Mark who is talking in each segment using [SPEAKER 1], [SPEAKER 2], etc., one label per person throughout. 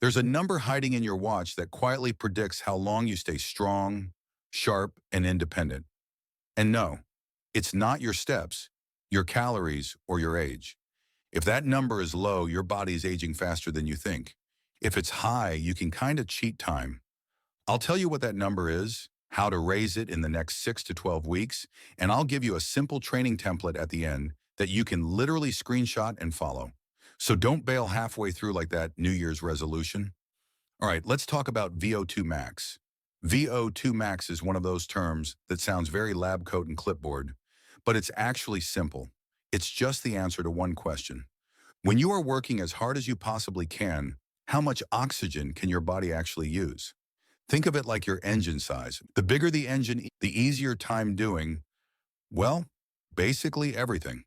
[SPEAKER 1] There's a number hiding in your watch that quietly predicts how long you stay strong, sharp, and independent. And no, it's not your steps, your calories, or your age. If that number is low, your body is aging faster than you think. If it's high, you can kind of cheat time. I'll tell you what that number is, how to raise it in the next 6 to 12 weeks, and I'll give you a simple training template at the end that you can literally screenshot and follow. So don't bail halfway through like that New Year's resolution. All right, let's talk about VO2 max. VO2 max is one of those terms that sounds very lab coat and clipboard, but it's actually simple. It's just the answer to one question. When you are working as hard as you possibly can, how much oxygen can your body actually use? Think of it like your engine size. The bigger the engine, the easier time doing, well, basically everything.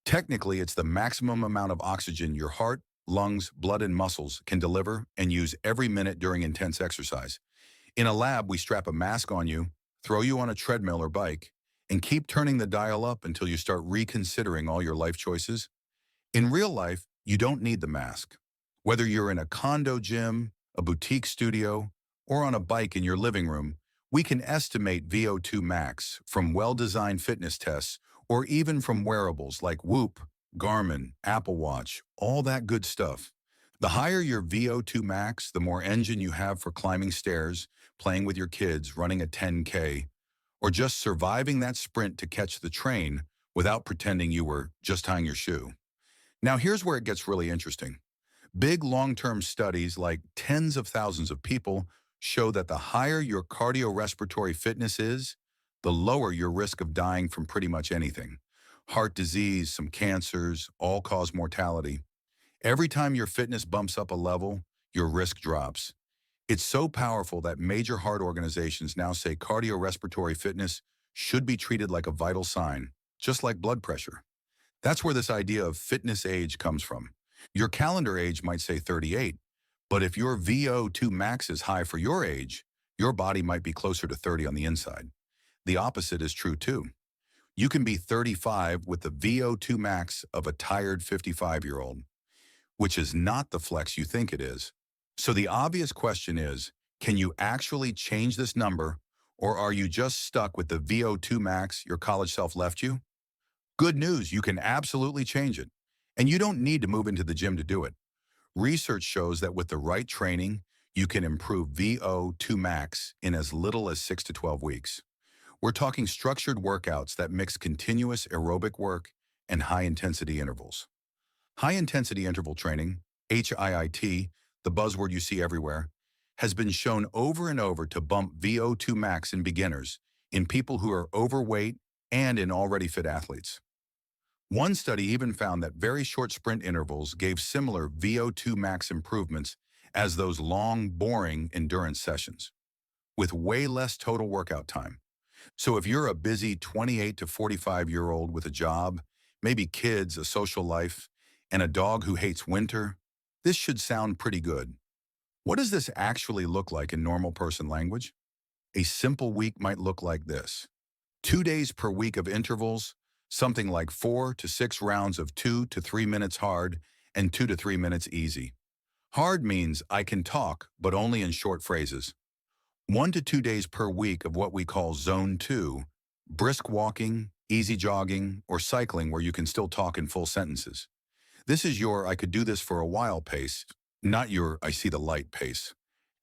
[SPEAKER 1] Technically, it's the maximum amount of oxygen your heart, lungs, blood, and muscles can deliver and use every minute during intense exercise. In a lab, we strap a mask on you, throw you on a treadmill or bike, and keep turning the dial up until you start reconsidering all your life choices. In real life, you don't need the mask. Whether you're in a condo gym, a boutique studio, or on a bike in your living room, we can estimate VO2 max from well-designed fitness tests or even from wearables like Whoop, Garmin, Apple Watch, all that good stuff. The higher your VO2 max, the more engine you have for climbing stairs, playing with your kids, running a 10K, or just surviving that sprint to catch the train without pretending you were just tying your shoe. Now here's where it gets really interesting. Big long-term studies, like tens of thousands of people, show that the higher your cardiorespiratory fitness is, the lower your risk of dying from pretty much anything. Heart disease, some cancers, all-cause mortality. Every time your fitness bumps up a level, your risk drops. It's so powerful that major heart organizations now say cardiorespiratory fitness should be treated like a vital sign, just like blood pressure. That's where this idea of fitness age comes from. Your calendar age might say 38, but if your VO2 max is high for your age, your body might be closer to 30 on the inside. The opposite is true too. You can be 35 with the VO2 max of a tired 55-year-old, which is not the flex you think it is. So the obvious question is, can you actually change this number, or are you just stuck with the VO2 max your college self left you? Good news, you can absolutely change it. And you don't need to move into the gym to do it. Research shows that with the right training, you can improve VO2 max in as little as 6 to 12 weeks. We're talking structured workouts that mix continuous aerobic work and high-intensity intervals. High-intensity interval training, HIIT, the buzzword you see everywhere, has been shown over and over to bump VO2 max in beginners, in people who are overweight, and in already fit athletes. One study even found that very short sprint intervals gave similar VO2 max improvements as those long, boring endurance sessions, with way less total workout time. So if you're a busy 28 to 45-year-old with a job, maybe kids, a social life, and a dog who hates winter, this should sound pretty good. What does this actually look like in normal person language? A simple week might look like this. 2 days per week of intervals, something like 4 to 6 rounds of 2 to 3 minutes hard and 2 to 3 minutes easy. Hard means I can talk, but only in short phrases. 1 to 2 days per week of what we call Zone 2, brisk walking, easy jogging, or cycling where you can still talk in full sentences. This is your I could do this for a while pace, not your I see the light pace.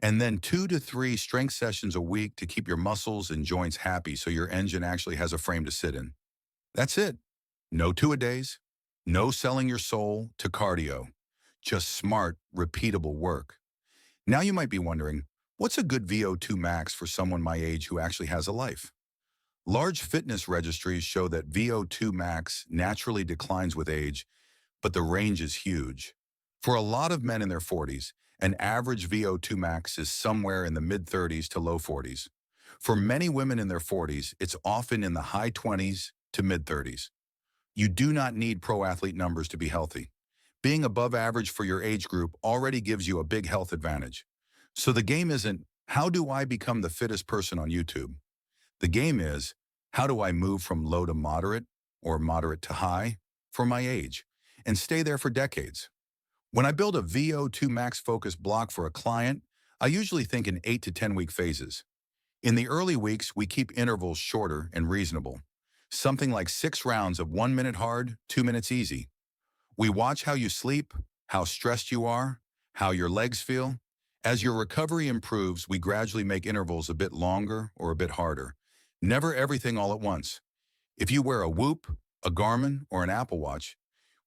[SPEAKER 1] And then 2 to 3 strength sessions a week to keep your muscles and joints happy so your engine actually has a frame to sit in. That's it. No two-a-days, no selling your soul to cardio, just smart, repeatable work. Now you might be wondering, what's a good VO2 max for someone my age who actually has a life? Large fitness registries show that VO2 max naturally declines with age, but the range is huge. For a lot of men in their 40s, an average VO2 max is somewhere in the mid-30s to low 40s. For many women in their 40s, it's often in the high 20s to mid-30s. You do not need pro athlete numbers to be healthy. Being above average for your age group already gives you a big health advantage. So the game isn't, how do I become the fittest person on YouTube? The game is, how do I move from low to moderate or moderate to high for my age and stay there for decades? When I build a VO2 max focus block for a client, I usually think in 8 to 10 week phases. In the early weeks, we keep intervals shorter and reasonable. Something like 6 rounds of 1 minute hard, 2 minutes easy. We watch how you sleep, how stressed you are, how your legs feel. As your recovery improves, we gradually make intervals a bit longer or a bit harder. Never everything all at once. If you wear a Whoop, a Garmin, or an Apple Watch,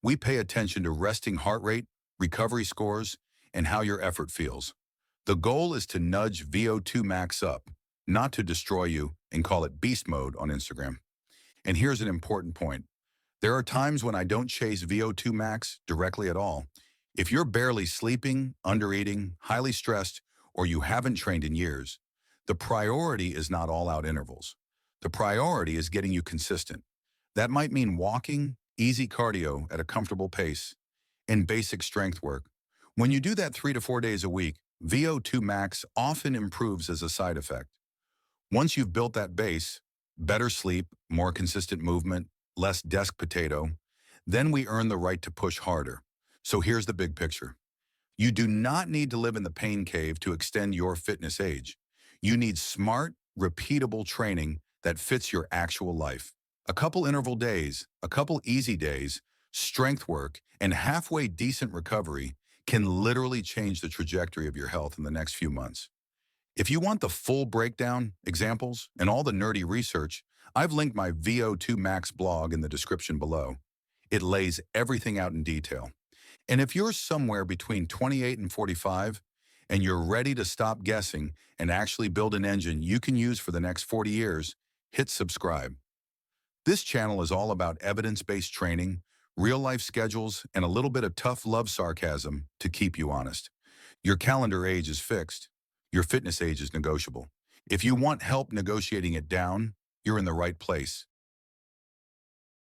[SPEAKER 1] we pay attention to resting heart rate, recovery scores, and how your effort feels. The goal is to nudge VO2 max up, not to destroy you and call it beast mode on Instagram. And here's an important point. There are times when I don't chase VO2 max directly at all. If you're barely sleeping, undereating, highly stressed, or you haven't trained in years, the priority is not all-out intervals. The priority is getting you consistent. That might mean walking, easy cardio at a comfortable pace, and basic strength work. When you do that 3 to 4 days a week, VO2 max often improves as a side effect. Once you've built that base, better sleep, more consistent movement, less desk potato, then we earn the right to push harder. So here's the big picture. You do not need to live in the pain cave to extend your fitness age. You need smart, repeatable training that fits your actual life. A couple interval days, a couple easy days, strength work, and halfway decent recovery can literally change the trajectory of your health in the next few months. If you want the full breakdown, examples, and all the nerdy research, I've linked my VO2 Max blog in the description below. It lays everything out in detail. And if you're somewhere between 28 and 45, and you're ready to stop guessing and actually build an engine you can use for the next 40 years, hit subscribe. This channel is all about evidence-based training, real-life schedules, and a little bit of tough love sarcasm to keep you honest. Your calendar age is fixed. Your fitness age is negotiable. If you want help negotiating it down, you're in the right place.